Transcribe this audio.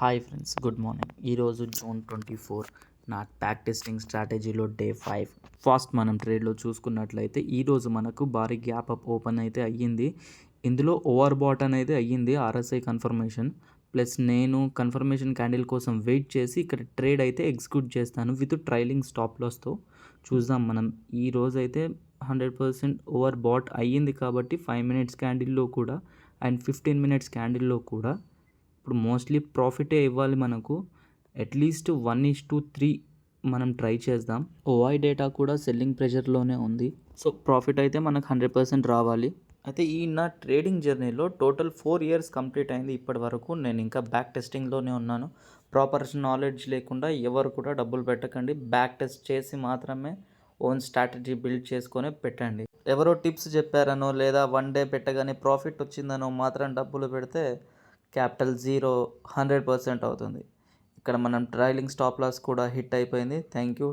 Hi friends, good morning. ఈరోజు June 24 నా back testing స్ట్రాటజీలో డే 5. ఫస్ట్ మనం ట్రేడ్లో చూసుకున్నట్లయితే ఈరోజు మనకు భారీ గ్యాప్ అప్ ఓపెన్ అయితే అయ్యింది. ఇందులో ఓవర్ బాట్ అనేది అయ్యింది, ఆర్ఎస్ఐ కన్ఫర్మేషన్. ప్లస్ నేను కన్ఫర్మేషన్ క్యాండిల్ కోసం వెయిట్ చేసి ఇక్కడ ట్రేడ్ అయితే ఎగ్జిక్యూట్ చేస్తాను విత్ ట్రైలింగ్ స్టాప్ లాస్తో. చూద్దాం మనం. ఈ రోజు అయితే 100% ఓవర్ బాట్ అయ్యింది కాబట్టి 5 మినిట్స్ క్యాండిల్లో కూడా అండ్ 15 మినిట్స్ క్యాండిల్లో కూడా ఇప్పుడు మోస్ట్లీ ప్రాఫిటే ఇవ్వాలి మనకు. అట్లీస్ట్ 1:3 మనం ట్రై చేద్దాం. ఓఐ డేటా కూడా సెల్లింగ్ ప్రెషర్లోనే ఉంది. సో ప్రాఫిట్ అయితే మనకు 100% రావాలి. అయితే ఈ నా ట్రేడింగ్ జర్నీలో టోటల్ 4 ఇయర్స్ కంప్లీట్ అయింది ఇప్పటి వరకు. నేను ఇంకా బ్యాక్ టెస్టింగ్లోనే ఉన్నాను. ప్రాపర్ నాలెడ్జ్ లేకుండా ఎవరు కూడా డబ్బులు పెట్టకండి. బ్యాక్ టెస్ట్ చేసి మాత్రమే ఓన్ స్ట్రాటజీ బిల్డ్ చేసుకొని పెట్టండి. ఎవరో టిప్స్ చెప్పారనో లేదా 1 డే పెట్టగానే ప్రాఫిట్ వచ్చిందనో మాత్రం డబ్బులు పెడితే క్యాపిటల్ 0 100% అవుతుంది. ఇక్కడ మనం ట్రైలింగ్ స్టాప్ లాస్ కూడా హిట్ అయిపోయింది. Thank you.